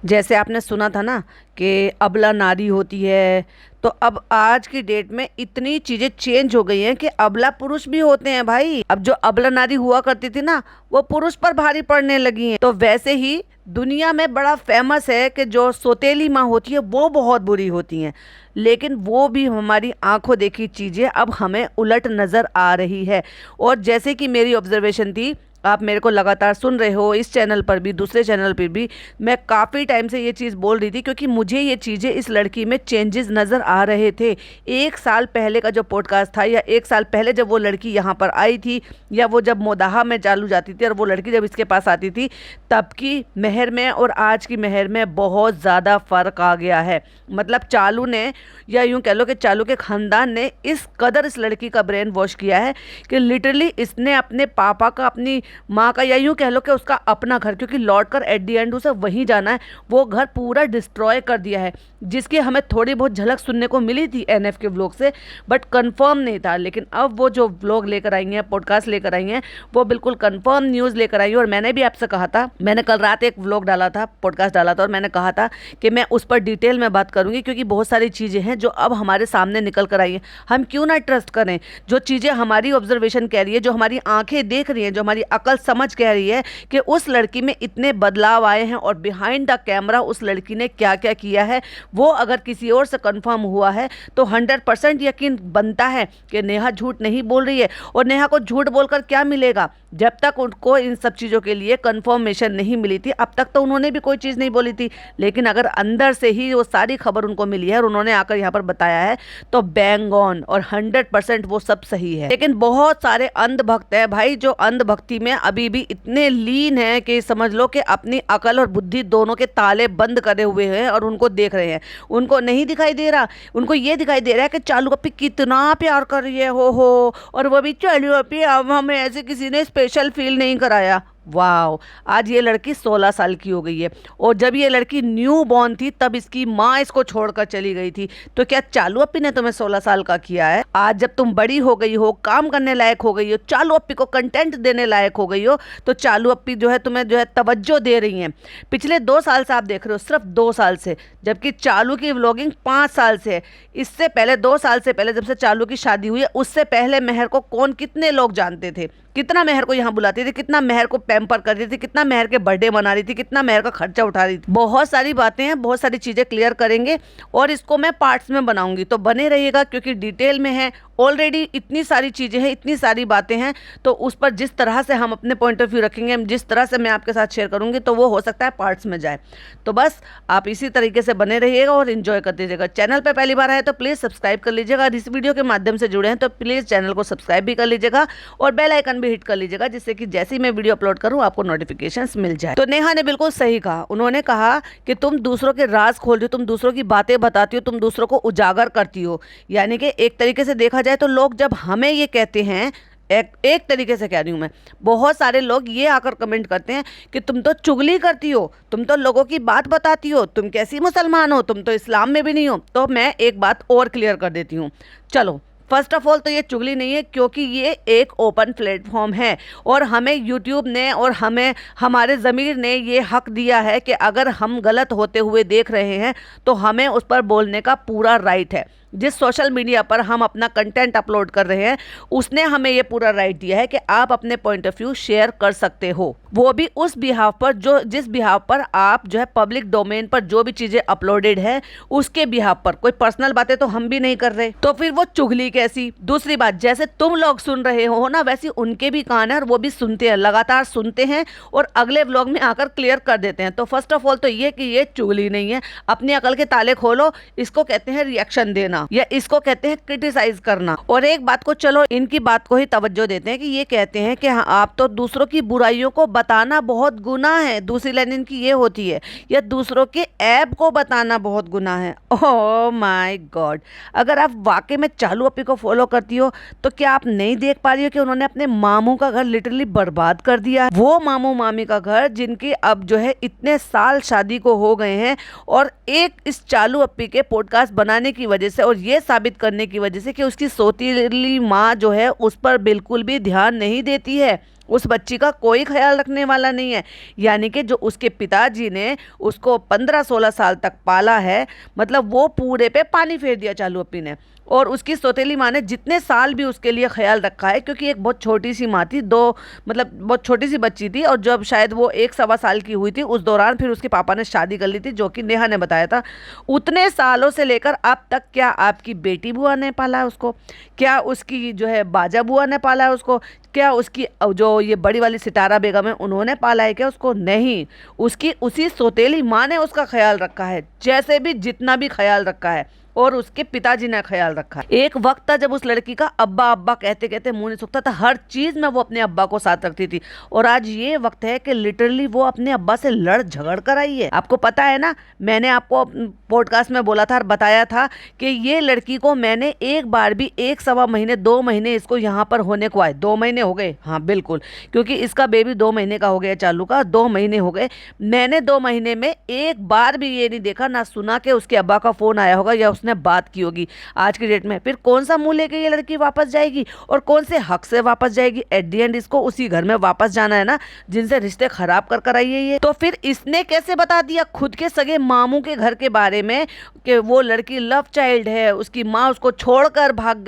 जैसे आपने सुना था ना कि अबला नारी होती है। तो अब आज की डेट में इतनी चीजें चेंज हो गई हैं कि अबला पुरुष भी होते हैं भाई। अब जो अबला नारी हुआ करती थी ना, वो पुरुष पर भारी पड़ने लगी हैं। तो वैसे ही दुनिया में बड़ा फेमस है कि जो सौतेली माँ होती है वो बहुत बुरी होती हैं। लेकिन वो भी हमारी आंखों देखी चीजें अब हमें उलट नजर आ रही है। और जैसे कि मेरी ऑब्जर्वेशन थी, आप मेरे को लगातार सुन रहे हो, इस चैनल पर भी दूसरे चैनल पर भी मैं काफ़ी टाइम से ये चीज़ बोल रही थी, क्योंकि मुझे ये चीज़ें इस लड़की में चेंजेस नज़र आ रहे थे। एक साल पहले का जो पॉडकास्ट था, या एक साल पहले जब वो लड़की यहाँ पर आई थी, या वो जब मोदाहा में चालू जाती थी और वो लड़की जब इसके पास आती थी, तब की मेहर में और आज की मेहर में बहुत ज़्यादा फ़र्क आ गया है। मतलब चालू ने, या यूँ कह लो कि चालू के ख़ानदान ने इस कदर इस लड़की का ब्रेन वॉश किया है कि लिटरली इसने अपने पापा का, अपनी माँ का, या यूँ कह लो कि उसका अपना घर, क्योंकि लौट कर एट दी एंड उसे वहीं जाना है, वो घर पूरा डिस्ट्रॉय कर दिया है। जिसकी हमें थोड़ी बहुत झलक सुनने को मिली थी एनएफ के व्लॉग से, बट कंफर्म नहीं था। लेकिन अब वो जो व्लॉग लेकर आई हैं, पॉडकास्ट लेकर आई हैं, वो बिल्कुल कंफर्म न्यूज़ लेकर आई हैं। और मैंने भी आपसे कहा था, मैंने कल रात एक व्लॉग डाला था, पॉडकास्ट डाला था, और मैंने कहा था कि मैं उस पर डिटेल में बात करूंगी, क्योंकि बहुत सारी चीज़ें हैं जो अब हमारे सामने निकल कर आई हैं। हम क्यों ना ट्रस्ट करें जो चीज़ें हमारी ऑब्जर्वेशन कह रही है, जो हमारी आंखें देख रही हैं, जो हमारी अकल समझ कह रही है कि उस लड़की में इतने बदलाव आए हैं, और बिहाइंड द कैमरा उस लड़की ने क्या क्या किया है, वो अगर किसी और से कंफर्म हुआ है तो 100% यकीन बनता है कि नेहा झूठ नहीं बोल रही है। और नेहा को झूठ बोलकर क्या मिलेगा, जब तक उनको इन सब चीज़ों के लिए कंफर्मेशन नहीं मिली थी, अब तक तो उन्होंने भी कोई चीज़ नहीं बोली थी। लेकिन अगर अंदर से ही वो सारी खबर उनको मिली है और उन्होंने आकर यहाँ पर बताया है, तो बैंग ऑन और 100% वो सब सही है। लेकिन बहुत सारे अंधभक्त हैं भाई, जो अंधभक्ति में अभी भी इतने लीन हैं कि समझ लो कि अपनी अकल और बुद्धि दोनों के ताले बंद करे हुए हैं और उनको देख रहे हैं। उनको नहीं दिखाई दे रहा, उनको ये दिखाई दे रहा है कि चालू अप्पी कितना प्यार कर रही है, हो, और वो भी चालू अप्पी, अब हमें ऐसे किसी ने स्पेशल फील नहीं कराया। वाह, आज ये लड़की 16 साल की हो गई है, और जब ये लड़की न्यू बॉर्न थी तब इसकी माँ इसको छोड़कर चली गई थी। तो क्या चालू अप्पी ने तुम्हें 16 साल का किया है? आज जब तुम बड़ी हो गई हो, काम करने लायक हो गई हो, चालू अप्पी को कंटेंट देने लायक हो गई हो, तो चालू अप्पी जो है तुम्हें जो है तवज्जो दे रही हैं। पिछले 2 साल से आप देख रहे हो, सिर्फ 2 साल से, जबकि चालू की व्लॉगिंग 5 साल से है। इससे पहले 2 साल से पहले जब से चालू की शादी हुई है, उससे पहले मेहर को कौन कितने लोग जानते थे, कितना मेहर को यहाँ बुलाती थी, कितना मेहर को पैम्पर कर रही थी, कितना मेहर के बर्थडे मना रही थी, कितना मेहर का खर्चा उठा रही थी। बहुत सारी बातें हैं, बहुत सारी चीजें क्लियर करेंगे, और इसको मैं पार्ट्स में बनाऊंगी, तो बने रहिएगा, क्योंकि डिटेल में है। ऑलरेडी इतनी सारी चीज़ें हैं, इतनी सारी बातें हैं, तो उस पर जिस तरह से हम अपने पॉइंट ऑफ व्यू रखेंगे, जिस तरह से मैं आपके साथ शेयर करूंगी, तो वो हो सकता है पार्ट्स में जाए। तो बस आप इसी तरीके से बने रहिएगा और इन्जॉय करते रहिएगा। चैनल पर पहली बार आए तो प्लीज़ सब्सक्राइब कर लीजिएगा, और इस वीडियो के माध्यम से जुड़े हैं तो प्लीज़ चैनल को सब्सक्राइब भी कर लीजिएगा, और बेल आइकन भी हिट कर लीजिएगा, जिससे कि जैसे ही मैं वीडियो अपलोड करूँ आपको नोटिफिकेशंस मिल जाए। तो नेहा ने बिल्कुल सही कहा, उन्होंने कहा कि तुम दूसरों के राज खोल रही हो, तुम दूसरों की बातें बताती हो, तुम दूसरों को उजागर करती हो। यानी कि एक तरीके से देखा जाए तो लोग जब हमें ये कहते हैं, एक तरीके से कह रही हूँ मैं, बहुत सारे लोग ये आकर कमेंट करते हैं कि तुम तो चुगली करती हो, तुम तो लोगों की बात बताती हो, तुम कैसी मुसलमान हो, तुम तो इस्लाम में भी नहीं हो। तो मैं एक बात और क्लियर कर देती हूँ। चलो, फर्स्ट ऑफ ऑल तो ये चुगली नहीं है, क्योंकि ये एक ओपन प्लेटफॉर्म है, और हमें यूट्यूब ने और हमें हमारे ज़मीर ने ये हक दिया है कि अगर हम गलत होते हुए देख रहे हैं तो हमें उस पर बोलने का पूरा राइट है। जिस सोशल मीडिया पर हम अपना कंटेंट अपलोड कर रहे हैं, उसने हमें ये पूरा राइट दिया है कि आप अपने पॉइंट ऑफ व्यू शेयर कर सकते हो, वो भी उस बिहाव पर जिस बिहाव पर आप जो है पब्लिक डोमेन पर जो भी चीज़ें अपलोडेड है उसके बिहाव पर। कोई पर्सनल बातें तो हम भी नहीं कर रहे, तो फिर वो चुगली कैसी? दूसरी बात, जैसे तुम लोग सुन रहे हो ना, वैसे उनके भी कान है और वो भी सुनते हैं, लगातार सुनते हैं और अगले व्लॉग में आकर क्लियर कर देते हैं। तो फर्स्ट ऑफ ऑल तो ये कि ये चुगली नहीं है, अपनी अकल के ताले खोलो। इसको कहते हैं रिएक्शन देना, या इसको कहते हैं क्रिटिसाइज करना। और एक बात को, चलो इनकी बात को ही तवज्जो देते हैं कि ये कहते हैं कि हाँ, आप तो दूसरों की बुराइयों को बताना बहुत गुनाह है। दूसरी लाइन इनकी ये होती है, या दूसरों के ऐब को बताना बहुत गुनाह है। ओह माय गॉड, अगर आप वाकई में चालू अप्पी को फॉलो करती हो तो क्या आप नहीं देख पा रही हो कि उन्होंने अपने मामू का घर लिटरली बर्बाद कर दिया है? वो मामू मामी का घर जिनके अब जो है इतने साल शादी को हो गए हैं, और एक इस चालू अप्पी के पॉडकास्ट बनाने की वजह से और ये साबित करने की वजह से कि उसकी सौतेली माँ जो है उस पर बिल्कुल भी ध्यान नहीं देती है, उस बच्ची का कोई ख्याल रखने वाला नहीं है। यानी कि जो उसके पिताजी ने उसको 15-16 साल तक पाला है, मतलब वो पूरे पे पानी फेर दिया चालू अप्पी ने। और उसकी सौतेली माँ ने जितने साल भी उसके लिए ख्याल रखा है, क्योंकि एक बहुत छोटी सी माँ थी, मतलब बहुत छोटी सी बच्ची थी, और जब शायद वो 1-1.25 साल की हुई थी उस दौरान फिर उसके पापा ने शादी कर ली थी, जो कि नेहा ने बताया था। उतने सालों से लेकर अब तक क्या आपकी बेटी बुआ ने पाला है उसको? क्या उसकी जो है बाजा बुआ ने पाला है उसको? क्या उसकी जो ये बड़ी वाली सितारा बेगम है उन्होंने पाला है क्या उसको? नहीं, उसकी उसी सौतेली माँ ने उसका ख्याल रखा है, जैसे भी जितना भी ख्याल रखा है, और उसके पिताजी ने ख्याल रखा। एक वक्त था जब उस लड़की का अब्बा अब्बा कहते कहते मुंह नहीं सूखता था, हर चीज में वो अपने अब्बा को साथ रखती थी। और आज ये वक्त है कि लिटरली वो अपने अब्बा से लड़ झगड़ कर आई है। आपको पता है ना, मैंने आपको पॉडकास्ट में बोला था और बताया था कि ये लड़की को मैंने एक बार भी 1-1.25 महीने 2 महीने इसको यहाँ पर होने को आए, 2 महीने हो गए, हाँ बिल्कुल, क्योंकि इसका बेबी 2 महीने का हो गया, चालू का 2 महीने हो गए। मैंने 2 महीने में एक बार भी ये नहीं देखा ना सुना कि उसके अब्बा का फोन आया होगा या उसने बात की होगी। आज की डेट में फिर कौन सा मुंह लेके ये लड़की वापस जाएगी और कौन से हक से वापस जाएगी? एट दी एंड इसको उसी घर में वापस जाना है ना जिनसे रिश्ते खराब कर कर आई है ये। तो फिर इसने कैसे बता दिया खुद के सगे मामू के घर के बारे में कि वो लड़की लव चाइल्ड है, उसकी माँ उसको छोड़कर भाग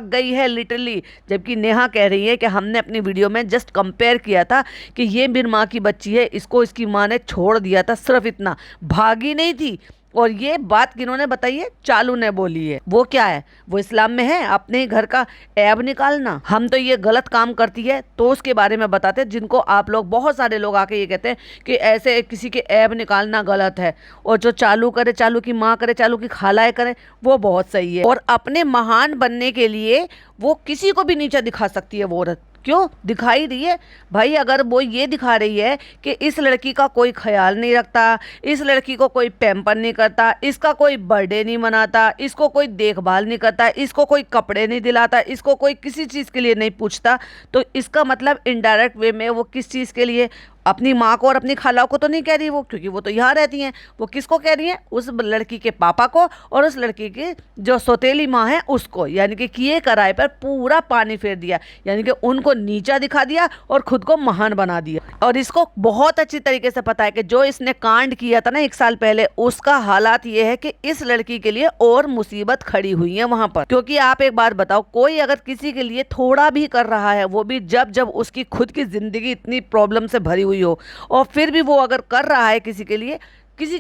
गई है लिटरली। जबकि नेहा कह रही है कि हमने अपनी वीडियो में जस्ट कंपेयर किया था कि ये बिन माँ की बच्ची है, इसको इसकी माँ ने छोड़ दिया था, सिर्फ इतना, भागी नहीं थी। और ये बात किन्होंने बताई है? चालू ने बोली है। वो क्या है? वो इस्लाम में है अपने ही घर का ऐब निकालना। हम तो ये गलत काम करती है तो उसके बारे में बताते हैं, जिनको आप लोग बहुत सारे लोग आके ये कहते हैं कि ऐसे किसी के ऐब निकालना गलत है, और जो चालू करे, चालू की माँ करे, चालू की खालाएं करे, वो बहुत सही है। और अपने महान बनने के लिए वो किसी को भी नीचा दिखा सकती है वो औरत। क्यों दिखाई रही है भाई? अगर वो ये दिखा रही है कि इस लड़की का कोई ख्याल नहीं रखता, इस लड़की को कोई पैम्पर नहीं करता, इसका कोई बर्थडे नहीं मनाता, इसको कोई देखभाल नहीं करता, इसको कोई कपड़े नहीं दिलाता, इसको कोई किसी चीज़ के लिए नहीं पूछता, तो इसका मतलब इनडायरेक्ट वे में वो किस चीज़ के लिए? अपनी माँ को और अपनी खालाओं को तो नहीं कह रही वो, क्योंकि वो तो यहाँ रहती हैं। वो किसको कह रही हैं? उस लड़की के पापा को और उस लड़की की जो सौतेली माँ है उसको। यानी कि किए कराए पर पूरा पानी फेर दिया, यानी कि उनको नीचा दिखा दिया और खुद को महान बना दिया। और इसको बहुत अच्छी तरीके से पता है कि जो इसने कांड किया था ना 1 साल पहले, उसका हालात ये है कि इस लड़की के लिए और मुसीबत खड़ी हुई है वहां पर। क्योंकि आप एक बात बताओ, कोई अगर किसी के लिए थोड़ा भी कर रहा है, वो भी जब जब उसकी खुद की जिंदगी इतनी प्रॉब्लम से भरी हुई हो, और फिर भी वो अगर कर रहा है किसी के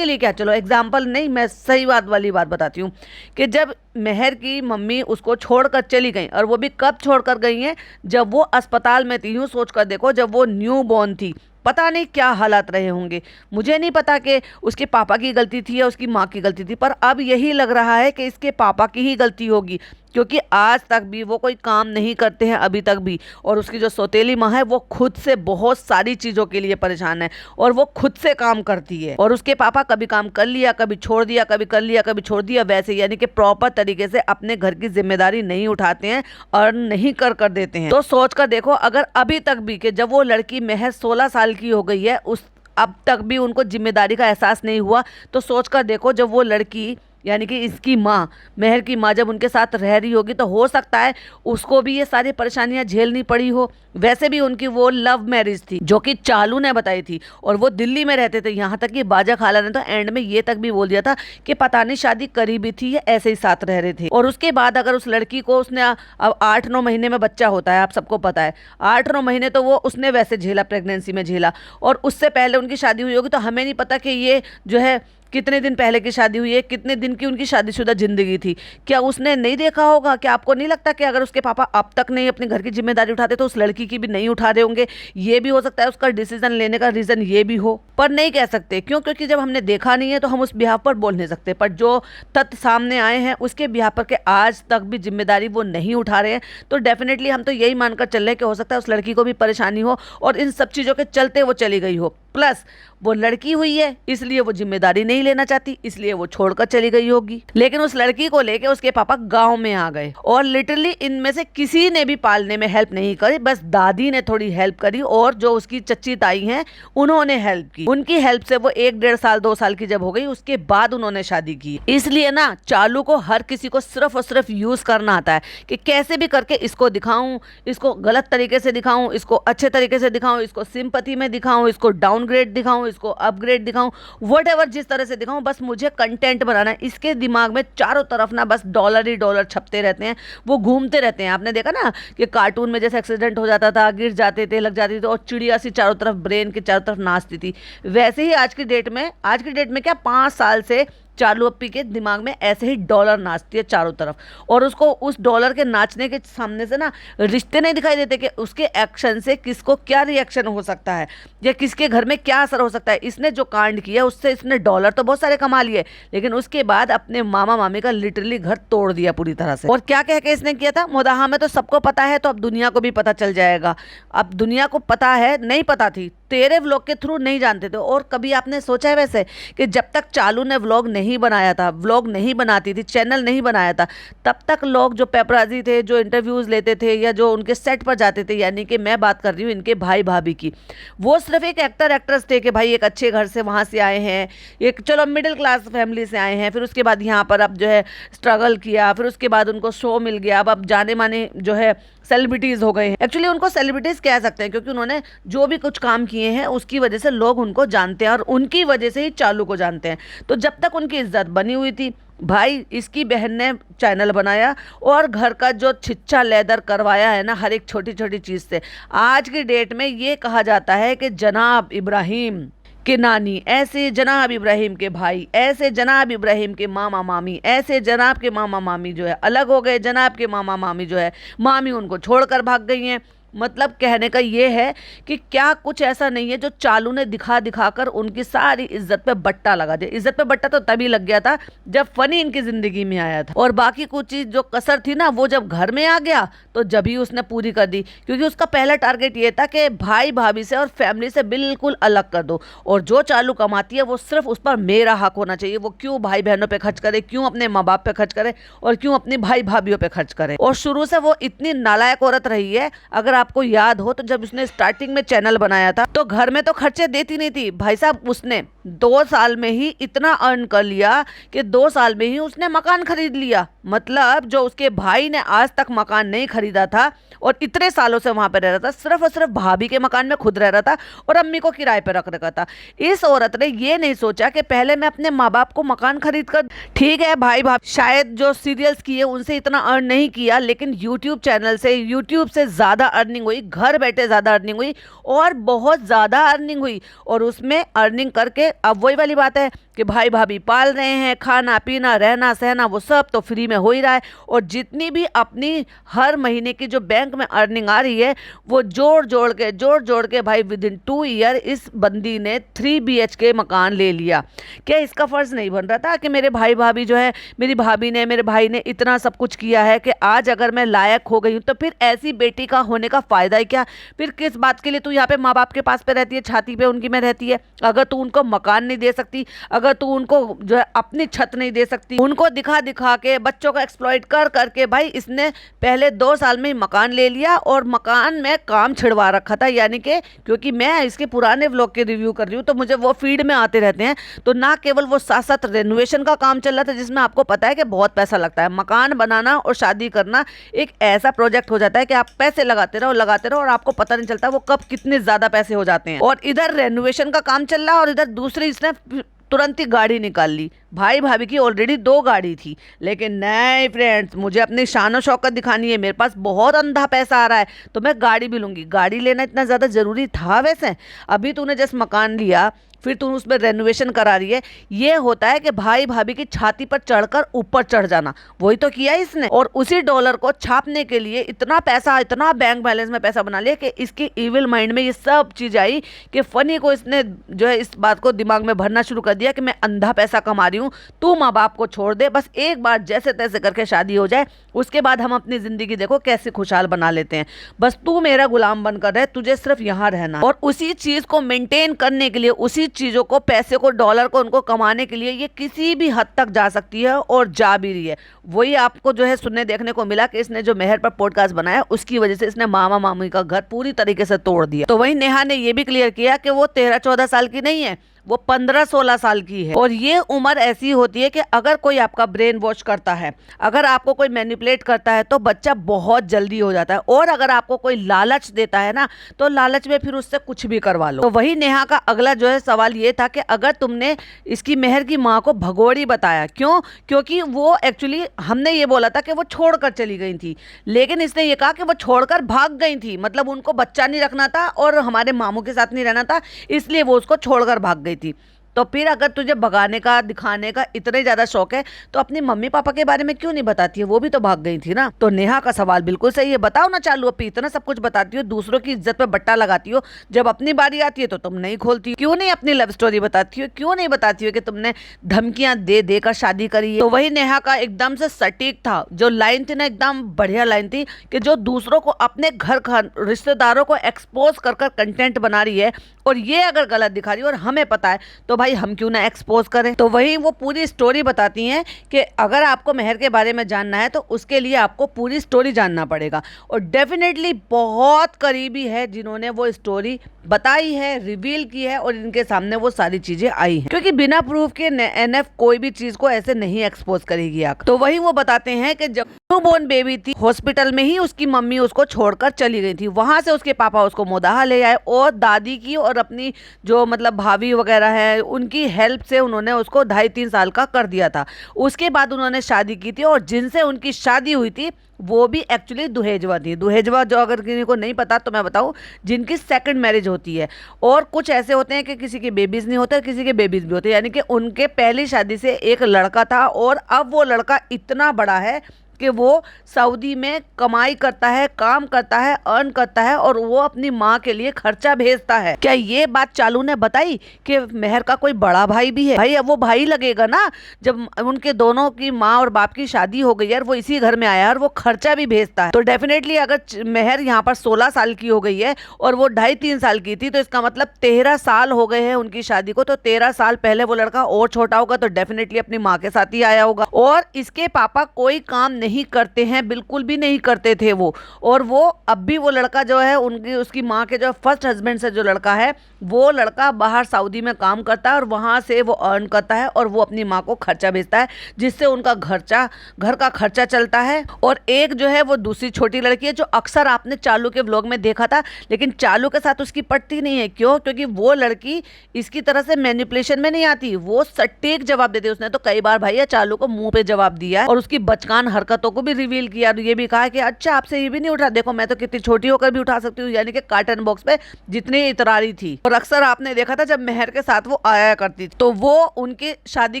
लिए क्या, चलो एग्जाम्पल नहीं, मैं सही बात वाली बात बताती हूँ कि जब मेहर की मम्मी उसको छोड़कर चली गई, और वो भी कब छोड़कर गई हैं? जब वो अस्पताल में थी। यूँ सोच कर देखो, जब वो न्यू बॉर्न थी, पता नहीं क्या हालात रहे होंगे। मुझे नहीं पता कि उसके पापा की गलती थी या उसकी माँ की गलती थी, पर अब यही लग रहा है कि इसके पापा की ही गलती होगी, क्योंकि आज तक भी वो कोई काम नहीं करते हैं अभी तक भी। और उसकी जो सौतेली माँ है वो खुद से बहुत सारी चीज़ों के लिए परेशान है, और वो खुद से काम करती है। और उसके पापा कभी काम कर लिया, कभी छोड़ दिया, कभी कर लिया, कभी छोड़ दिया, वैसे यानी कि प्रॉपर तरीके से अपने घर की जिम्मेदारी नहीं उठाते हैं और नहीं कर देते हैं। तो सोच कर देखो, अगर अभी तक भी कि जब वो लड़की महज 16 साल की हो गई है, उस अब तक भी उनको जिम्मेदारी का एहसास नहीं हुआ, तो सोच कर देखो जब वो लड़की यानी कि इसकी माँ, मेहर की माँ, जब उनके साथ रह रही होगी, तो हो सकता है उसको भी ये सारी परेशानियां झेलनी पड़ी हो। वैसे भी उनकी वो लव मैरिज थी, जो कि चालू ने बताई थी, और वो दिल्ली में रहते थे। यहाँ तक कि बाजा खाला ने तो एंड में ये तक भी बोल दिया था कि पता नहीं शादी करीबी थी या ऐसे ही साथ रह रहे थे। और उसके बाद अगर उस लड़की को उसने अब 8-9 महीने में बच्चा होता है, आप सबको पता है, 8-9 महीने तो वो उसने वैसे झेला, प्रेगनेंसी में झेला, और उससे पहले उनकी शादी हुई होगी। तो हमें नहीं पता कि ये जो है कितने दिन पहले की शादी हुई है, कितने दिन की उनकी शादीशुदा जिंदगी थी। क्या उसने नहीं देखा होगा? क्या आपको नहीं लगता कि अगर उसके पापा अब तक नहीं अपने घर की जिम्मेदारी उठाते तो उस लड़की की भी नहीं उठा रहे होंगे? ये भी हो सकता है उसका डिसीजन लेने का रीजन ये भी हो, पर नहीं कह सकते। क्यों? क्योंकि जब हमने देखा नहीं है तो हम उस बिहाफ पर बोल नहीं सकते। पर जो तथ्य सामने आए हैं उसके बिहाफ पर के आज तक भी जिम्मेदारी वो नहीं उठा रहे हैं, तो डेफिनेटली हम तो यही मानकर चल रहे हैं कि हो सकता है उस लड़की को भी परेशानी हो और इन सब चीज़ों के चलते वो चली गई हो। प्लस वो लड़की हुई है इसलिए वो जिम्मेदारी नहीं लेना चाहती, इसलिए वो छोड़कर चली गई होगी। लेकिन उस लड़की को लेके उसके पापा गांव में आ गए और लिटरली इनमें से किसी ने भी पालने में हेल्प नहीं करी, बस दादी ने थोड़ी हेल्प करी और जो उसकी चच्ची ताई हैं उन्होंने हेल्प की। उनकी हेल्प से वो 1-1.5 साल 2 साल की जब हो गई उसके बाद उन्होंने शादी की। इसलिए ना चालू को हर किसी को सिर्फ और सिर्फ यूज करना आता है कि कैसे भी करके इसको दिखाऊं, इसको गलत तरीके से दिखाऊं, इसको अच्छे तरीके से दिखाऊं, इसको सिंपैथी में दिखाऊं, इसको डाउनग्रेड दिखाऊं, इसको अपग्रेड दिखाऊं, व्हाटएवर जिस तरह से दिखाऊं, बस मुझे कंटेंट बनाना है। इसके दिमाग में चारों तरफ ना बस डॉलर ही डॉलर छपते रहते हैं, वो घूमते रहते हैं। आपने देखा ना कि कार्टून में जैसे एक्सीडेंट हो जाता था, गिर जाते थे, लग जाती थी और चिड़िया सी चारों तरफ ब्रेन के चारों तरफ नाचती थी, वैसे ही आज की डेट में क्या 5 साल से चालू अप्पी के दिमाग में ऐसे ही डॉलर नाचती है चारों तरफ। और उसको उस डॉलर के नाचने के सामने से ना रिश्ते नहीं दिखाई देते कि उसके एक्शन से किसको क्या रिएक्शन हो सकता है या किसके घर में क्या असर हो सकता है। इसने जो कांड किया उससे इसने डॉलर तो बहुत सारे कमा लिए, लेकिन उसके बाद अपने मामा मामी का लिटरली घर तोड़ दिया पूरी तरह से। और क्या कह के इसने किया था, मोदाहा में तो सबको पता है, तो अब दुनिया को भी पता चल जाएगा। अब दुनिया को पता है, नहीं पता थी, तेरे व्लॉग के थ्रू नहीं जानते थे। और कभी आपने सोचा है वैसे कि जब तक चालू ने व्लॉग नहीं बनाया था, व्लॉग नहीं बनाती थी, चैनल नहीं बनाया था, तब तक लोग जो पेपराजी थे, जो इंटरव्यूज लेते थे या जो उनके सेट पर जाते थे, यानी कि मैं बात कर रही हूँ इनके भाई भाभी की, वो सिर्फ एक एक्टर एक्ट्रेस थे कि भाई एक अच्छे घर से वहाँ से आए हैं, एक चलो मिडिल क्लास फैमिली से आए हैं, फिर उसके बाद यहाँ पर अब जो है स्ट्रगल किया, फिर उसके बाद उनको शो मिल गया, अब जाने माने जो है सेलिब्रिटीज हो गए हैं। एक्चुअली उनको सेलिब्रिटीज कह सकते हैं क्योंकि उन्होंने जो भी कुछ काम किए हैं उसकी वजह से लोग उनको जानते हैं और उनकी वजह से ही चालू को जानते हैं। तो जब तक उनकी इज्जत बनी हुई थी, भाई इसकी बहन ने चैनल बनाया और घर का जो छिच्चा लेदर करवाया है ना हर एक छोटी छोटी चीज़ से, आज की डेट में ये कहा जाता है कि जनाब इब्राहिम के नानी ऐसे, जनाब इब्राहिम के भाई ऐसे, जनाब इब्राहिम के मामा मामी ऐसे, जनाब के मामा मामी जो है अलग हो गए, जनाब के मामा मामी जो है मामी उनको छोड़कर भाग गई हैं। मतलब कहने का ये है कि क्या कुछ ऐसा नहीं है जो चालू ने दिखा दिखाकर उनकी सारी इज्जत पे बट्टा लगा दिया। इज्जत पे बट्टा तो तभी लग गया था जब फनी इनकी जिंदगी में आया था, और बाकी कुछ चीज जो कसर थी ना वो जब घर में आ गया तो जब ही उसने पूरी कर दी, क्योंकि उसका पहला टारगेट ये था कि भाई भाभी से और फैमिली से बिल्कुल अलग कर दो, और जो चालू कमाती है वो सिर्फ उस पर मेरा हक होना चाहिए। वो क्यों भाई बहनों पे खर्च करे, क्यों अपने माँ बाप पे खर्च करे और क्यों अपनी भाई भाभीियों पे खर्च करे। और शुरू से वो इतनी नालायक औरत रही है। अगर आपको याद हो तो जब उसने स्टार्टिंग में चैनल बनाया था तो घर में तो खर्चे देती नहीं थी भाई साहब। उसने 2 साल में ही इतना अर्न कर लिया कि 2 साल में ही उसने मकान खरीद लिया। मतलब जो उसके भाई ने आज तक मकान नहीं खरीदा था और इतने सालों से वहां पर रह रहा था, सिर्फ और सिर्फ भाभी के मकान में खुद रह रहा था और अम्मी को किराए पर रख रखा था। इस औरत ने ये नहीं सोचा कि पहले मैं अपने माँ बाप को मकान खरीद कर, ठीक है भाई भाभी शायद जो सीरियल्स किए उनसे इतना अर्न नहीं किया, लेकिन यूट्यूब चैनल से, यूट्यूब से ज्यादा अर्निंग हुई, घर बैठे ज्यादा अर्निंग हुई और बहुत ज्यादा अर्निंग हुई। और उसमें अर्निंग करके अब वही वाली बात है कि भाई भाभी पाल रहे हैं, खाना पीना रहना सहना वो सब तो फ्री में हो ही रहा है। और जितनी भी अपनी हर महीने की जो बैंक में अर्निंग आ रही है वो जोड़ जोड़ के भाई विद इन 2 ईयर इस बंदी ने 3 BHK मकान ले लिया। क्या इसका फर्ज नहीं बन रहा था कि मेरे भाई भाभी जो है, मेरी भाभी ने, मेरे भाई ने इतना सब कुछ किया है कि आज अगर मैं लायक हो गई हूँ तो फिर ऐसी बेटी का होने का फायदा ही क्या। फिर किस बात के लिए तू यहाँ पे माँ बाप के पास पे रहती है, छाती पे उनकी में रहती है। अगर तू उनको मकान नहीं दे सकती, अगर तू उनको जो है अपनी छत नहीं दे सकती, उनको दिखा दिखा के बच्चों को एक्सप्लॉइट कर करके भाई इसने पहले 2 साल में ही मकान ले लिया और मकान में काम छिड़वा रखा था। यानी कि क्योंकि मैं इसके पुराने व्लॉग के रिव्यू कर रही हूँ तो मुझे वो फीड में आते रहते हैं, तो ना केवल वो साथ साथ रेनोवेशन का काम चल रहा था जिसमें आपको पता है कि बहुत पैसा लगता है। मकान बनाना और शादी करना एक ऐसा प्रोजेक्ट हो जाता है कि आप पैसे लगाते रहो और आपको पता नहीं चलता वो कब कितने ज्यादा पैसे हो जाते हैं। और इधर रेनोवेशन का काम चल रहा है और इधर दूसरी इसने तुरंत ही गाड़ी निकाल ली। भाई भाभी की ऑलरेडी 2 गाड़ी थी, लेकिन नहीं फ्रेंड्स, मुझे अपनी शान और शौकत दिखानी है, मेरे पास बहुत अंधा पैसा आ रहा है तो मैं गाड़ी भी लूंगी। गाड़ी लेना इतना ज़्यादा ज़रूरी था वैसे? अभी तूने जैसे मकान लिया फिर तू उसमें रेनोवेशन करा रही है। ये होता है कि भाई भाभी की छाती पर चढ़कर ऊपर चढ़ जाना, वही तो किया इसने। और उसी डॉलर को छापने के लिए इतना पैसा, इतना बैंक बैलेंस में पैसा बना लिया कि इसकी इविल माइंड में ये सब चीज़ आई कि फनी को इसने जो है इस बात को दिमाग में भरना शुरू कर दिया कि मैं अंधा पैसा कमा रही हूँ, तू माँ बाप को छोड़ दे, बस एक बार जैसे तैसे करके शादी हो जाए, उसके बाद हम अपनी जिंदगी देखो कैसे खुशहाल बना लेते हैं, बस तू मेरा गुलाम बनकर रहे, तुझे सिर्फ यहाँ रहना। और उसी चीज़ को मेंटेन करने के लिए, उसी चीज़ों को, पैसे को, डॉलर को उनको कमाने के लिए ये किसी भी हद तक जा सकती है और जा भी रही है। वही आपको जो है सुनने देखने को मिला कि इसने जो मेहर पर पॉडकास्ट बनाया उसकी वजह से इसने मामा मामी का घर पूरी तरीके से तोड़ दिया। तो वही नेहा ने ये भी क्लियर किया कि वो 13-14 साल की नहीं है, वो 15-16 साल की है। और ये उम्र ऐसी होती है कि अगर कोई आपका ब्रेन वॉश करता है, अगर आपको कोई मैनिपुलेट करता है तो बच्चा बहुत जल्दी हो जाता है। और अगर आपको कोई लालच देता है ना, तो लालच में फिर उससे कुछ भी करवा लो। तो वही नेहा का अगला जो है सवाल ये था कि अगर तुमने इसकी मेहर की माँ को भगोड़ी बताया, क्यों? क्योंकि वो एक्चुअली हमने ये बोला था कि वो छोड़कर चली गई थी, लेकिन इसने ये कहा कि वो छोड़कर भाग गई थी, मतलब उनको बच्चा नहीं रखना था और हमारे मामू के साथ नहीं रहना था, इसलिए वो उसको छोड़कर भाग गई थी। तो फिर अगर तुझे भगाने का, दिखाने का इतने ज्यादा शौक है तो अपनी मम्मी पापा के बारे में क्यों नहीं बताती है? वो भी तो भाग गई थी ना। तो नेहा का सवाल बिल्कुल सही है, बताओ ना चालू अपी, इतना सब कुछ बताती हो, दूसरों की इज्जत पे बट्टा लगाती हो, जब अपनी बारी आती है तो तुम नहीं खोलती हो। क्यों नहीं अपनी लव स्टोरी बताती हो? क्यों नहीं बताती हो कि तुमने धमकियां दे देकर शादी करी है? तो वही नेहा का एकदम से सटीक था, जो लाइन थी ना, एकदम बढ़िया लाइन थी कि जो दूसरों को, अपने घर रिश्तेदारों को एक्सपोज कर कंटेंट बना रही है और ये अगर गलत दिखा रही है और हमें पता है तो भाई हम क्यों ना एक्सपोज करें। तो वही वो पूरी स्टोरी बताती हैं कि अगर आपको मेहर के बारे में जानना है तो उसके लिए आपको पूरी स्टोरी जानना पड़ेगा। और डेफिनेटली बहुत करीबी है जिन्होंने वो स्टोरी बताई है, रिवील की है और इनके सामने वो सारी चीजें आई हैं, क्योंकि बिना प्रूफ के एनएफ कोई भी चीज को ऐसे नहीं एक्सपोज करेगी आप। तो वही वो बताते हैं कि जब न्यूबॉर्न बेबी थी, हॉस्पिटल में ही उसकी मम्मी उसको छोड़कर चली गई थी, वहां से उसके पापा उसको मोदाहा ले आए और दादी की और अपनी जो मतलब भाभी वगैरह है उनकी हेल्प से उन्होंने उसको 2.5-3 साल का कर दिया था। उसके बाद उन्होंने शादी की थी और जिनसे उनकी शादी हुई थी वो भी एक्चुअली दुहेजवा थी। दुहेजवा जो अगर किसी को नहीं पता तो मैं बताऊं, जिनकी सेकंड मैरिज होती है। और कुछ ऐसे होते हैं कि किसी के बेबीज नहीं होते, किसी के बेबीज भी होते हैं, यानी कि उनके पहली शादी से एक लड़का था और अब वो लड़का इतना बड़ा है कि वो सऊदी में कमाई करता है, काम करता है, अर्न करता है और वो अपनी माँ के लिए खर्चा भेजता है। क्या ये बात चालू ने बताई कि मेहर का कोई बड़ा भाई भी है? भाई अब वो भाई लगेगा ना, जब उनके दोनों की माँ और बाप की शादी हो गई है और वो इसी घर में आया और वो खर्चा भी भेजता है। तो डेफिनेटली अगर मेहर यहाँ पर 16 साल की हो गई है और वो 2.5-3 साल की थी, तो इसका मतलब 13 साल हो गए हैं उनकी शादी को। तो 13 साल पहले वो लड़का और छोटा होगा, तो डेफिनेटली अपनी माँ के साथ ही आया होगा। और इसके पापा कोई काम नहीं करते हैं, बिल्कुल भी नहीं करते थे वो। और वो अब भी वो लड़का जो है उनकी, उसकी माँ के जो फर्स्ट हस्बैंड से जो लड़का है, वो लड़का बाहर सऊदी में काम करता है और वहां से वो अर्न करता है और वो अपनी माँ को खर्चा भेजता है, जिससे उनका घर का खर्चा चलता है। और एक जो है वो दूसरी छोटी लड़की है जो अक्सर आपने चालू के व्लॉग में देखा था, लेकिन चालू के साथ उसकी पटती नहीं है। क्यों? क्योंकि वो लड़की इसकी तरह से मैनिपुलेशन में नहीं आती, वो सटीक जवाब देती है। उसने तो कई बार भैया चालू को मुंह पे जवाब दिया है और उसकी बचकान हरकतों को भी रिवील किया और ये भी कहा कि अच्छा आपसे ये भी नहीं उठा, देखो मैं तो कितनी छोटी होकर भी उठा सकती हूँ, यानी कि कार्टन बॉक्स पे जितनी इतरारी थी। और अक्सर आपने देखा था जब मेहर के साथ वो आया करती थी, तो वो उनकी शादी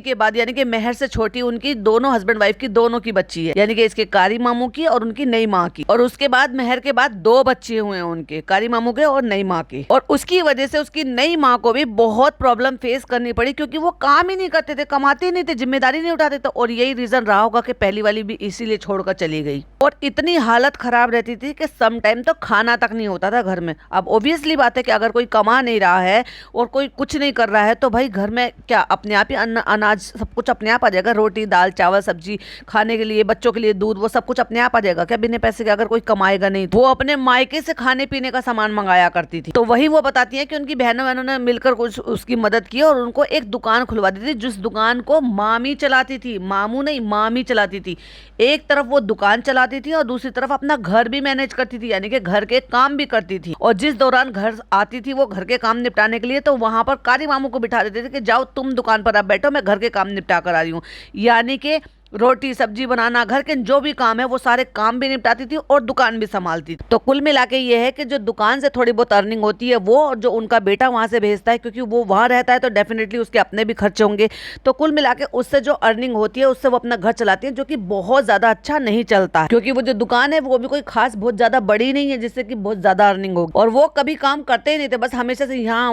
के बाद, यानी कि मेहर से छोटी उनकी दोनों हस्बैंड वाइफ की दोनों की बच्ची है, यानी कि इसके कारी मामू की और उनकी नई माँ की। और उसके बाद मेहर के बाद 2 बच्चे हुए हैं उनके, कारी मामू के और नई माँ के। और उसकी वजह से उसकी नई माँ को भी बहुत प्रॉब्लम फेस करनी पड़ी, क्योंकि वो काम ही नहीं करते थे, कमाते ही नहीं थे, जिम्मेदारी नहीं उठाते थे। और यही रीजन रहा होगा कि पहली वाली भी इसीलिए छोड़कर चली गई। और इतनी हालत खराब रहती थी कि सम टाइम तो खाना तक नहीं होता था घर में। अब ऑब्वियसली बात है कि अगर कोई कमा नहीं रहा है और कोई कुछ नहीं कर रहा है तो भाई घर में क्या अपने आप ही अनाज सब कुछ अपने आप आ जाएगा, रोटी दाल चावल सब्जी, खाने के लिए बच्चों के लिए दूध, वो सब कुछ अपने आप आ जाएगा क्या बिना पैसे के? अगर कोई कमाएगा नहीं। वो अपने मायके से खाने पीने का सामान मंगाया करती थी। तो वही वो बताती है कि उनकी बहनों बहनों ने मिलकर कुछ उसकी मदद की और उनको एक दुकान खुलवा दी थी, जिस दुकान को मामी चलाती थी, मामू नहीं मामी चलाती थी। एक तरफ वो दुकान चलाती थी और दूसरी तरफ अपना घर भी मैनेज करती थी, यानी कि घर के काम भी करती थी। और जिस दौरान घर आती थी वो घर के काम निपटाने के लिए, तो वहां पर कारी मामू को बिठा देते थे कि जाओ तुम दुकान पर आप बैठो, मैं घर के काम निपटा कर आ रही हूँ। यानी कि रोटी सब्जी बनाना, घर के जो भी काम है वो सारे काम भी निपटाती थी और दुकान भी संभालती थी। तो कुल मिला के ये है कि जो दुकान से थोड़ी बहुत अर्निंग होती है वो, और जो उनका बेटा वहां से भेजता है, क्योंकि वो वहां रहता है तो डेफिनेटली उसके अपने भी खर्चे होंगे। तो कुल मिला के उससे जो अर्निंग होती है उससे वो अपना घर चलाती है, जो कि बहुत ज्यादा अच्छा नहीं चलता, क्योंकि वो जो दुकान है वो भी कोई खास बहुत ज्यादा बड़ी नहीं है जिससे कि बहुत ज्यादा अर्निंग होगी। और वो कभी काम करते ही नहीं थे, बस हमेशा से यहाँ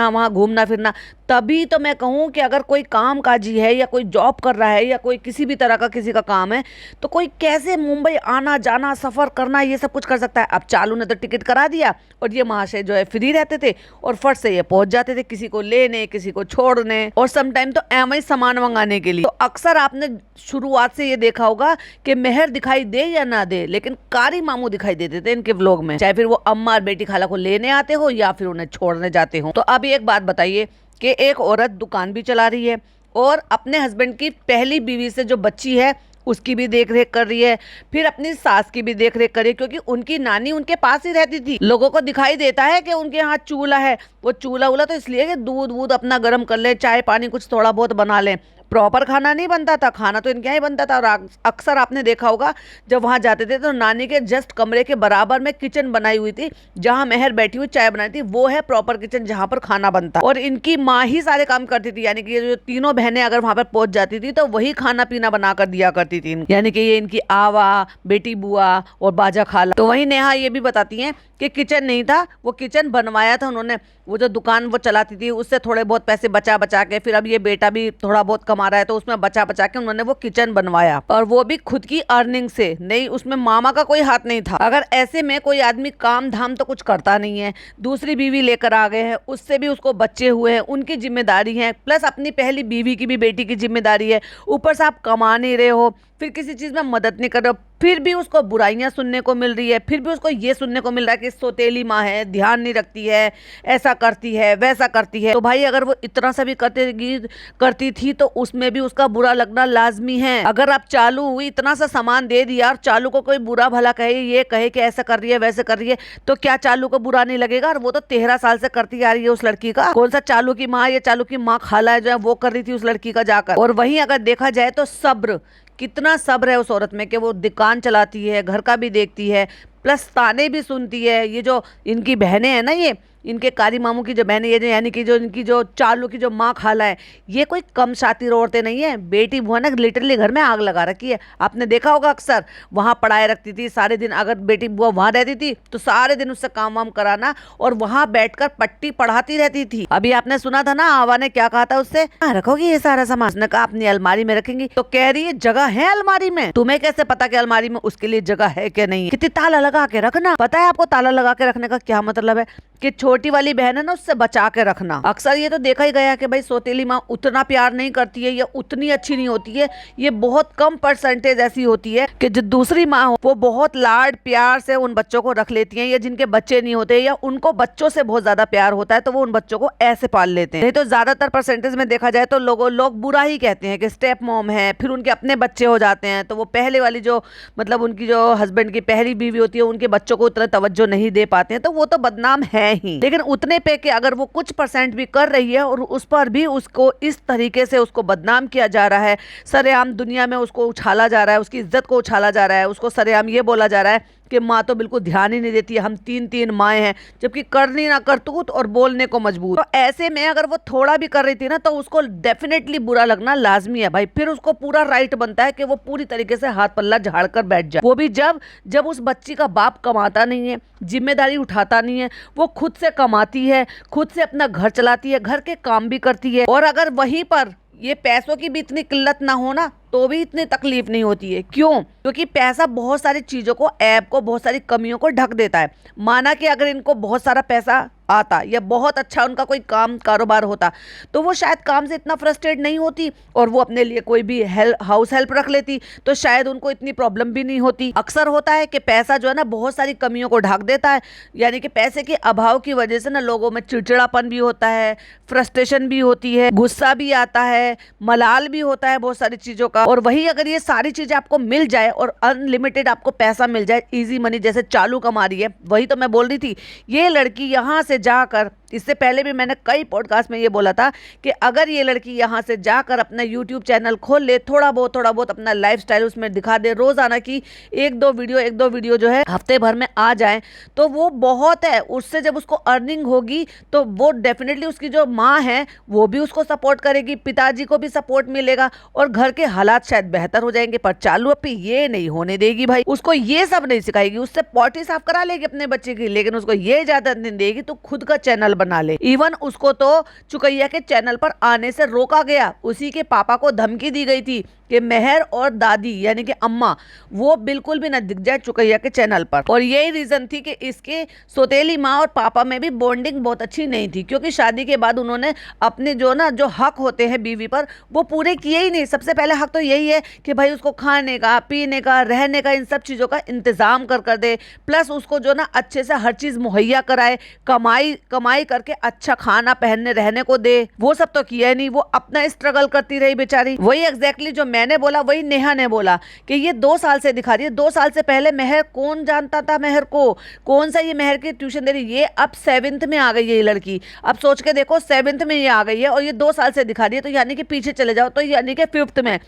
वहाँ घूमना फिरना। तभी तो मैं कहूँ कि अगर कोई काम काजी है या कोई जॉब कर रहा है या कोई किसी भी तरह तरह का किसी का काम है तो कोई कैसे मुंबई आना जाना सफर करना ये सब कुछ कर सकता है। अब चालू ने तो टिकट करा दिया और ये महाशय जो है फ्री रहते थे और फट से ये पहुंच जाते थे किसी को लेने किसी को छोड़ने और समटाइम तो एम सामान मंगाने के लिए। तो अक्सर आपने शुरुआत से ये देखा होगा कि मेहर दिखाई दे या ना दे लेकिन कारी मामू दिखाई देते थे इनके व्लॉग में, चाहे फिर वो अम्मा और बेटी खाला को लेने आते हो या फिर उन्हें छोड़ने जाते हो। तो अब एक बात बताइए कि एक औरत दुकान भी चला रही है और अपने हस्बैंड की पहली बीवी से जो बच्ची है उसकी भी देख रेख कर रही है, फिर अपनी सास की भी देख रेख कर रही है क्योंकि उनकी नानी उनके पास ही रहती थी। लोगों को दिखाई देता है कि उनके यहाँ चूल्हा है, वो चूल्हा उला तो इसलिए कि दूध वूध अपना गर्म कर ले, चाय पानी कुछ थोड़ा बहुत बना ले, प्रॉपर खाना नहीं बनता था। खाना तो इनके यहाँ ही बनता था। और अक्सर आपने देखा होगा जब वहाँ जाते थे तो नानी के जस्ट कमरे के बराबर में किचन बनाई हुई थी जहाँ मेहर बैठी हुई चाय बनाई थी, वो है प्रॉपर किचन जहाँ पर खाना बनता। और इनकी माँ ही सारे काम करती थी, यानी कि ये जो तीनों बहनें अगर वहाँ पर पहुंच जाती थी तो वही खाना पीना बना कर दिया करती थी, यानी कि ये इनकी आवा, बेटी बुआ और बाजा खाला। तो वही नेहा ये भी बताती हैं कि किचन नहीं था, वो किचन बनवाया था उन्होंने। वो जो दुकान वो चलाती थी उससे थोड़े बहुत पैसे बचा बचा के, फिर अब ये बेटा भी थोड़ा बहुत कमा रहा है तो उसमें बचा बचा के उन्होंने वो किचन बनवाया और वो भी खुद की अर्निंग से, नहीं उसमें मामा का कोई हाथ नहीं था। अगर ऐसे में कोई आदमी काम धाम तो कुछ करता नहीं है, दूसरी बीवी लेकर आ गए हैं, उससे भी उसको बच्चे हुए हैं, उनकी जिम्मेदारी है, प्लस अपनी पहली बीवी की भी बेटी की जिम्मेदारी है, ऊपर से आप कमा नहीं रहे हो, फिर किसी चीज में मदद नहीं कर रहे हो, फिर भी उसको बुराइयां सुनने को मिल रही है, फिर भी उसको ये सुनने को मिल रहा है कि सौतेली माँ है, ध्यान नहीं रखती है, ऐसा करती है वैसा करती है। तो भाई अगर वो इतना सा भी करती थी तो उसमें भी उसका बुरा लगना लाजमी है। अगर आप चालू हुई इतना सा सामान दे दिया और चालू को कोई बुरा भला कहे, ये कहे कि ऐसा कर रही है वैसे कर रही है, तो क्या चालू को बुरा नहीं लगेगा? और वो तो 13 साल से करती आ रही है उस लड़की का। कौन सा चालू की माँ या चालू की माँ खाला है जो है वो कर रही थी उस लड़की का जाकर। और वहीं अगर देखा जाए तो सब्र, कितना सब्र है उस औरत में कि वो दुकान चलाती है, घर का भी देखती है, प्लस ताने भी सुनती है। ये जो इनकी बहनें हैं ना, ये इनके कारी मामू की जो बहनें, ये जो यानी कि जो इनकी जो चालू की जो माँ खाला है, ये कोई कम शातिर औरतें नहीं है। बेटी बुआ ने लिटरली घर में आग लगा रखी है। आपने देखा होगा अक्सर वहाँ पढ़ाए रखती थी सारे दिन। अगर बेटी बुआ वहाँ रहती थी तो सारे दिन उससे काम वाम कराना और वहाँ बैठकर पट्टी पढ़ाती रहती थी। अभी आपने सुना था ना आवा ने क्या कहा था उससे, रखोगी ये सारा सामान? उसने कहा अपनी अलमारी में रखेंगी। तो कह रही है जगह है अलमारी में? तुम्हें कैसे पता कि अलमारी में उसके लिए जगह है क्या नहीं? कितनी ताला लगा के रखना। पता है आपको ताला लगा के रखने का क्या मतलब है? कि छोटी वाली बहन है ना उससे बचा के रखना। अक्सर ये तो देखा ही गया कि भाई सौतेली माँ उतना प्यार नहीं करती है या उतनी अच्छी नहीं होती है। ये बहुत कम परसेंटेज ऐसी होती है कि जो दूसरी माँ हो वो बहुत लाड प्यार से उन बच्चों को रख लेती हैं, या जिनके बच्चे नहीं होते या उनको बच्चों से बहुत ज्यादा प्यार होता है तो वो उन बच्चों को ऐसे पाल लेते हैं। नहीं तो ज्यादातर परसेंटेज में देखा जाए तो लोग बुरा ही कहते हैं कि स्टेप मॉम है, फिर उनके अपने बच्चे हो जाते हैं तो वो पहले वाली जो मतलब उनकी जो हस्बैंड की पहली बीवी होती है उनके बच्चों को उतना तवज्जो नहीं दे पाते हैं, तो वो तो बदनाम है ही। लेकिन उतने पे कि अगर वो कुछ परसेंट भी कर रही है और उस पर भी उसको इस तरीके से उसको बदनाम किया जा रहा है, सरेआम दुनिया में उसको उछाला जा रहा है, उसकी इज्जत को उछाला जा रहा है, उसको सरेआम ये बोला जा रहा है कि माँ तो बिल्कुल ध्यान ही नहीं देती है, हम तीन माएँ हैं, जबकि करनी ना करतूत और बोलने को मजबूर। तो ऐसे में अगर वो थोड़ा भी कर रही थी ना तो उसको डेफिनेटली बुरा लगना लाजमी है भाई। फिर उसको पूरा राइट बनता है कि वो पूरी तरीके से हाथ पल्ला झाड़ कर बैठ जाए, वो भी जब उस बच्ची का बाप कमाता नहीं है, जिम्मेदारी उठाता नहीं है, वो खुद से कमाती है, खुद से अपना घर चलाती है, घर के काम भी करती है। और अगर वहीं पर ये पैसों की भी इतनी किल्लत ना हो ना तो भी इतनी तकलीफ नहीं होती है। क्यों? क्योंकि पैसा बहुत सारी चीजों को, ऐप को, बहुत सारी कमियों को ढक देता है। माना कि अगर इनको बहुत सारा पैसा आता या बहुत अच्छा उनका कोई काम कारोबार होता तो वो शायद काम से इतना फ्रस्ट्रेट नहीं होती और वो अपने लिए कोई भी हाउस हेल्प रख लेती तो शायद उनको इतनी प्रॉब्लम भी नहीं होती। अक्सर होता है कि पैसा जो है ना बहुत सारी कमियों को ढक देता है, यानी कि पैसे के अभाव की वजह से ना लोगों में चिड़चिड़ापन भी होता है, फ्रस्ट्रेशन भी होती है, गुस्सा भी आता है, मलाल भी होता है बहुत सारी चीजों का। और वही अगर ये सारी चीजें आपको मिल जाए और अनलिमिटेड आपको पैसा मिल जाए, इजी मनी जैसे चालू कमा रही है, वही तो मैं बोल रही थी। ये लड़की यहाँ से जाकर, इससे पहले भी मैंने कई पॉडकास्ट में ये बोला था कि अगर ये लड़की यहाँ से जाकर अपना यूट्यूब चैनल खोल ले, थोड़ा बहुत अपना लाइफस्टाइल उसमें दिखा दे, रोजाना की एक दो वीडियो जो है हफ्ते भर में आ जाए तो वो बहुत है। उससे जब उसको अर्निंग होगी तो वो डेफिनेटली उसकी जो माँ है वो भी उसको सपोर्ट करेगी, पिताजी को भी सपोर्ट मिलेगा और घर के हालात शायद बेहतर हो जाएंगे। पर चालू अपी ये नहीं होने देगी भाई, उसको ये सब नहीं सिखाएगी। उससे पॉटी साफ करा लेगी अपने बच्चे की, लेकिन उसको ये इजाजत नहीं देगी तो खुद का चैनल बना ले। इवन उसको तो चुकैया के चैनल पर आने से रोका गया, उसी के पापा को धमकी दी गई थी कि मेहर और दादी यानी कि अम्मा वो बिल्कुल भी न दिख जाए चुकैया के चैनल पर। और यही रीजन थी कि इसके सौतेली माँ और पापा में भी बॉन्डिंग बहुत अच्छी नहीं थी, क्योंकि शादी के बाद उन्होंने अपने जो हक होते हैं बीवी पर वो पूरे किए ही नहीं। सबसे पहले हक तो यही है कि भाई उसको खाने का, पीने का, रहने का, इन सब चीज़ों का इंतजाम कर दे, प्लस उसको अच्छे से हर चीज़ मुहैया कराए, कमाई करके अच्छा खाना पहनने रहने को दे। वो सब तो किया नहीं, वो अपना स्ट्रगल करती रही बेचारी। वही एग्जैक्टली जो मैंने बोला वही नेहा ने बोला कि ये 2 साल से दिखा रही है। 2 साल से पहले मेहर कौन जानता था, मेहर को कौन सा ये मेहर की ट्यूशन दे रही। ये अब 7th में आ गई है ये लड़की। अब सोच के देखो 7th में ये आ गई है और ये 2 साल से दिखा रही है, तो यानी कि पीछे चले जाओ तो यानी कि 5th में,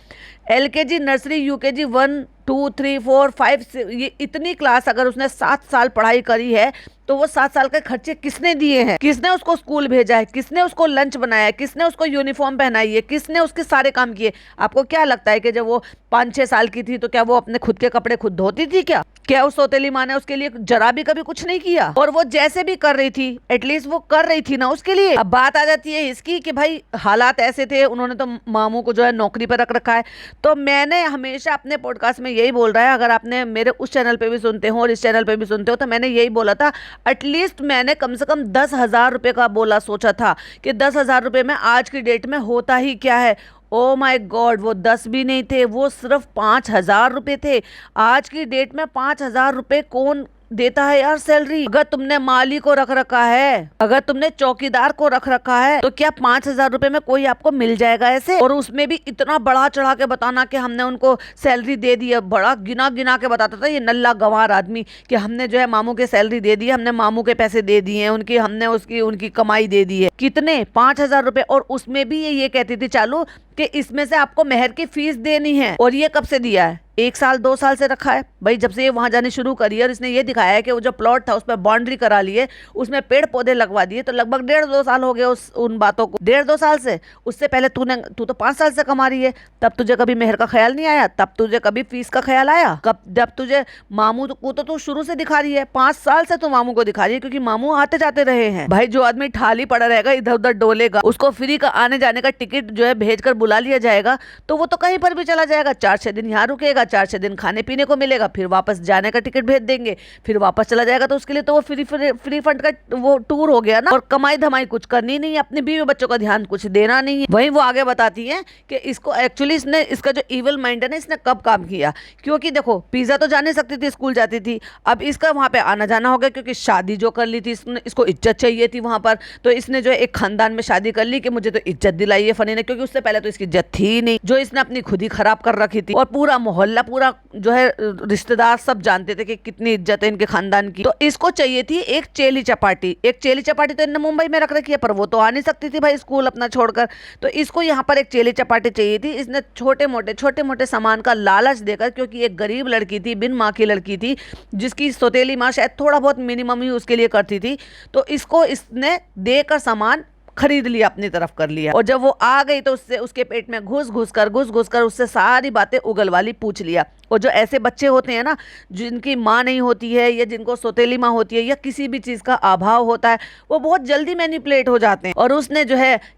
LKG, नर्सरी, UKG 1 2 3 4 5 ये इतनी क्लास अगर उसने 7 साल पढ़ाई करी है तो वो 7 साल के खर्चे किसने दिए हैं, किसने उसको स्कूल भेजा है, किसने उसको लंच बनाया है, किसने उसको यूनिफॉर्म पहनाई है, किसने उसके सारे काम किए। आपको क्या लगता है कि जब वो 5-6 साल की थी तो क्या वो अपने खुद के कपड़े खुद धोती थी? क्या उस सौतेली माँ ने उसके लिए जरा भी कभी कुछ नहीं किया? और वो जैसे भी कर रही थी एटलीस्ट वो कर रही थी ना उसके लिए। अब बात आ जाती है इसकी कि भाई हालात ऐसे थे, उन्होंने तो मामू को नौकरी पर रख रखा है। तो मैंने हमेशा अपने पॉडकास्ट में यही बोल रहा है, अगर आपने मेरे उस चैनल पे भी सुनते हो और इस चैनल पे भी सुनते हो, तो मैंने यही बोला था, एटलीस्ट मैंने कम से कम 10,000 रुपये का बोला, सोचा था कि 10,000 रुपये में आज की डेट में होता ही क्या है। ओ माय गॉड, वो 10 भी नहीं थे, वो सिर्फ 5,000 रुपये थे। आज की डेट में 5,000 रुपये कौन देता है यार सैलरी? अगर तुमने माली को रख रखा है, अगर तुमने चौकीदार को रख रखा है, तो क्या 5,000 रुपए में कोई आपको मिल जाएगा ऐसे? और उसमें भी इतना बढ़ा चढ़ा के बताना कि हमने उनको सैलरी दे दी है। बड़ा गिना गिना के बताता था ये नल्ला गंवार आदमी कि हमने मामू के सैलरी दे दी है, हमने मामू के पैसे दे दिए हैं, हमने उनकी कमाई दे दी है। कितने? 5,000 रुपए। और उसमें भी ये कहती थी चालू कि इसमें से आपको मेहर की फीस देनी है। और ये कब से दिया है? 1 साल 2 साल से रखा है भाई, जब से ये वहां जाने शुरू करी है। और इसने ये दिखाया है कि वो जो प्लॉट था उस पर बाउंड्री करा ली है, उसमें पेड़ पौधे लगवा दिए, तो लगभग 1.5-2 साल हो गए उन बातों को। 1.5-2 साल से। उससे पहले तू तो 5 साल से कमा रही है, तब तुझे कभी मेहर का ख्याल नहीं आया? तब तुझे कभी फीस का ख्याल आया? जब तुझे मामू को तो तू शुरू से दिखा रही है, 5 साल से तू मामू को दिखा रही है, क्योंकि मामू आते जाते रहे हैं। भाई जो आदमी ठाली पड़ा रहेगा, इधर उधर डोलेगा, उसको फ्री का आने जाने का टिकट भेज कर बुला लिया जाएगा, तो वो तो कहीं पर भी चला जाएगा। 4-6 दिन यहाँ रुकेगा, 4-6 दिन खाने पीने को मिलेगा, फिर वापस जाने का टिकट भेज देंगे, फिर वापस चला जाएगा। तो उसके लिए तो वो फ्री फंड का वो टूर हो गया ना। और कमाई धमाई कुछ करनी नहीं है, अपने बीवी बच्चों का ध्यान कुछ देना नहीं है। वहीं वो आगे बताती है कि इसको एक्चुअली इसका जो इविल माइंड है ना, इसने कब काम किया। क्योंकि देखो पिज्जा तो जा नहीं सकती थी, स्कूल जाती थी, अब इसका वहां पे आना जाना हो गया, क्योंकि शादी जो कर ली थी इसको इज्जत चाहिए थी वहां पर। तो इसने एक खानदान में शादी कर ली कि मुझे तो इज्जत दिलाई है फनी ने, क्योंकि उससे पहले तो इसकी इज्जत थी नहीं, जो इसने अपनी खुद ही खराब कर रखी थी। और पूरा मोहल्ला, पूरा रिश्तेदार सब जानते थे कि कितनी इज्जत है इनके खानदान की। तो इसको चाहिए थी एक चेली चपाटी। तो इन्होंने मुंबई में रख रखी है, पर वो तो आ नहीं सकती थी भाई स्कूल अपना छोड़कर। तो इसको यहाँ पर एक चेली चपाटी चाहिए थी। इसने छोटे मोटे सामान का लालच देकर, क्योंकि एक गरीब लड़की थी, बिन माँ की लड़की थी, जिसकी सौतेली माँ शायद थोड़ा बहुत मिनिमम ही उसके लिए करती थी, तो इसको इसने देकर सामान खरीद लिया, अपनी तरफ कर लिया। और जब वो आ गई तो उसके पेट में घुस घुस कर उससे सारी बातें उगल वाली पूछ लिया। और जो ऐसे बच्चे होते हैं ना, जिनकी माँ नहीं होती है या जिनको सौतेली माँ होती है या किसी भी चीज़ का अभाव होता है, वो बहुत जल्दी मैनिपुलेट हो जाते हैं। और उसने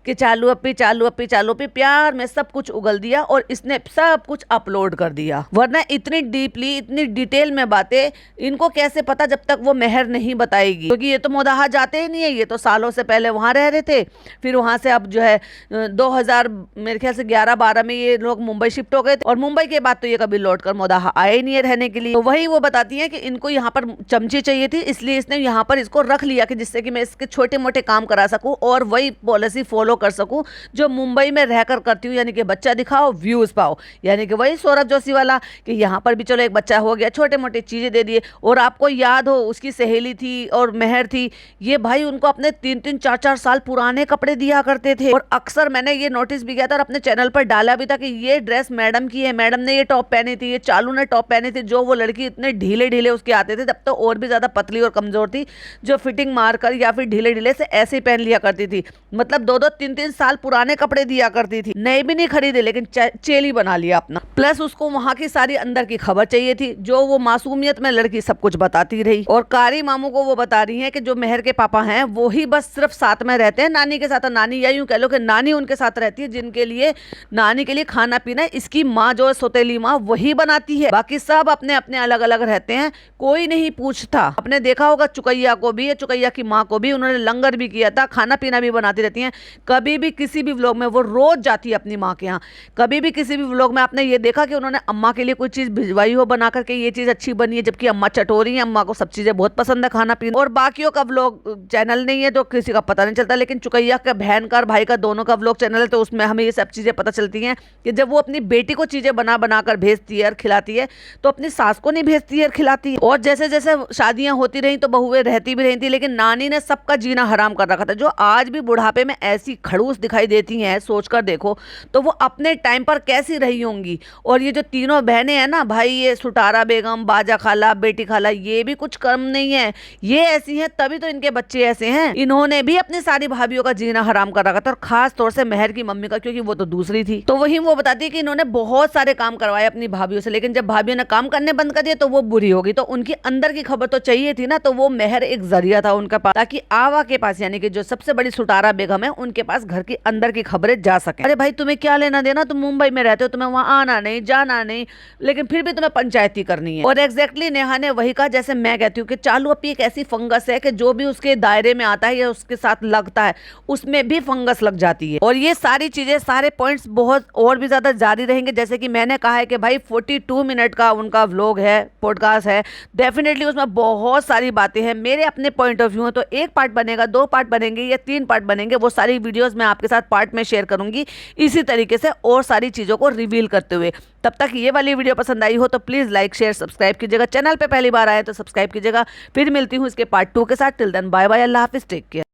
कि चालू अपी प्यार में सब कुछ उगल दिया और इसने सब कुछ अपलोड कर दिया। वरना इतनी डीपली, इतनी डिटेल में बातें इनको कैसे पता जब तक वो मेहर नहीं बताएगी? क्योंकि ये तो मोदाहा जाते ही नहीं है, ये तो सालों से पहले वहाँ रह रहे थे, फिर वहाँ से अब 2000 मेरे ख्याल से 11-12 में ये लोग मुंबई शिफ्ट हो गए थे। और मुंबई के बाद तो ये कभी लौट कर मोदाहा आए नहीं है रहने के लिए। तो वही वो बताती है कि इनको यहाँ पर चमची चाहिए थी, इसलिए इसने यहाँ पर इसको रख लिया कि जिससे कि मैं इसके छोटे मोटे काम करा सकूं और वही पॉलिसी फॉलो कर सकूं जो मुंबई में रहकर करती हूँ, यानी कि बच्चा दिखाओ, व्यूज पाओ। यानी कि वही सौरभ जोशी वाला कि यहाँ पर भी चलो एक बच्चा हो गया, छोटे मोटे चीजें दे दिए। और आपको याद हो उसकी सहेली थी और मेहर थी, ये भाई उनको अपने 3-3 4-4 साल पुराने पुराने कपड़े दिया करते थे। और अक्सर मैंने ये नोटिस भी किया था और अपने चैनल पर डाला भी था कि ये ड्रेस मैडम की है, मैडम ने ये टॉप पहनी थी, ये चालू ने टॉप पहनी थी। जो वो लड़की इतने ढीले ढीले उसके आते थे, तब तो और भी ज्यादा पतली और कमजोर थी, जो फिटिंग मारकर या फिर ढीले ढीले से ऐसे ही पहन लिया करती थी। मतलब 2-2 3-3 साल पुराने कपड़े दिया करती थी, नए भी नहीं खरीदे लेकिन चेली बना लिया अपना। प्लस उसको वहां की सारी अंदर की खबर चाहिए थी, जो वो मासूमियत में लड़की सब कुछ बताती रही। और कारी मामू को वो बता रही है कि जो मेहर के पापा हैं वो ही बस सिर्फ साथ में रहते हैं नानी के साथ। नानी या यूं कह लो कि नानी उनके साथ रहती है, जिनके लिए नानी के लिए खाना पीना इसकी माँ जो है सौतेली माँ वही बनाती है। बाकी सब अपने अपने अलग अलग रहते हैं, कोई नहीं पूछता। आपने देखा होगा चुकैया को भी, चुकैया की माँ को भी उन्होंने लंगर भी किया था, खाना पीना भी बनाती रहती हैं। कभी भी किसी भी व्लॉग में वो रोज जाती है अपनी माँ के यहाँ। कभी भी किसी भी व्लॉग में आपने ये देखा कि उन्होंने अम्मा के लिए कोई चीज भिजवाई हो बना करके, ये चीज अच्छी बनी है, जबकि अम्मा चटोरी है, अम्मा को सब चीजें बहुत पसंद है खाना पीना। और बाकियों का व्लॉग चैनल नहीं है तो किसी का पता नहीं चलता, लेकिन चुकैया का बहन का और भाई का दोनों का व्लॉग चैनल है, तो उसमें हमें ये सब चीजें पता चलती हैं कि जब वो अपनी बेटी को चीजें बना बना कर भेजती है और खिलाती है, तो अपनी सास को नहीं भेजती है और खिलाती है। और जैसे जैसे शादियां होती रही तो बहुएं रहती भी रही थी, लेकिन नानी ने सबका जीना हराम कर रखा था। जो आज भी बुढ़ापे में ऐसी खड़ूस दिखाई देती हैं, सोचकर देखो तो वो अपने टाइम पर कैसी रही होंगी। और ये जो तीनों बहनें हैं ना भाई, ये सुटारा बेगम, बाजा खाला, बेटी खाला, ये भी कुछ कम नहीं है। ये ऐसी हैं तभी तो इनके बच्चे ऐसे हैं। इन्होंने भी अपनी सारी भाभीियों का जीना हराम कर रखा था, और खास तौर से मेहर की मम्मी का, क्योंकि वो तो दूसरी थी। तो वही वो बताती है कि इन्होंने बहुत सारे काम करवाए अपनी भाभीियों से, लेकिन जब भाभीियों ने काम करने बंद कर दिए तो वो बुरी होगी। तो उनकी अंदर की खबर तो चाहिए थी ना, तो वो मेहर एक जरिया था उनका पास, ताकि आवा के पास, यानी कि जो सबसे बड़ी सुटारा बेगम है, उनके पास घर की अंदर की खबरें जा सके। अरे भाई तुम्हें क्या लेना देना, तुम मुंबई में रहते हो, तुम्हें वहां आना नहीं जाना नहीं, लेकिन फिर भी तुम्हें पंचायती करनी है। और एग्जैक्टली नेहा ने वही कहा जैसे मैं कहती हूँ कि चालू अपी एक ऐसी फंगस है कि जो भी उसके दायरे में आता है या उसके साथ लगता है उसमें भी फंगस लग जाती है। और ये सारी चीजें, सारे पॉइंट्स बहुत और भी ज्यादा जारी रहेंगे। जैसे कि मैंने कहा है कि भाई 42 मिनट का उनका व्लॉग है, पॉडकास्ट है, डेफिनेटली उसमें बहुत सारी बातें हैं, मेरे अपने पॉइंट ऑफ व्यू है। तो एक पार्ट बनेगा, 2 पार्ट बनेंगे या 3 पार्ट बनेंगे, वो सारी वीडियोस मैं आपके साथ पार्ट में शेयर करूंगी इसी तरीके से, और सारी चीजों को रिवील करते हुए। तब तक ये वाली वीडियो पसंद आई हो तो प्लीज लाइक शेयर सब्सक्राइब कीजिएगा, चैनल पे पहली बार आए तो सब्सक्राइब कीजिएगा। फिर मिलती हूँ इसके पार्ट 2 के साथ। टिल देन बाय बाय, अल्लाह हाफिज, टेक केयर।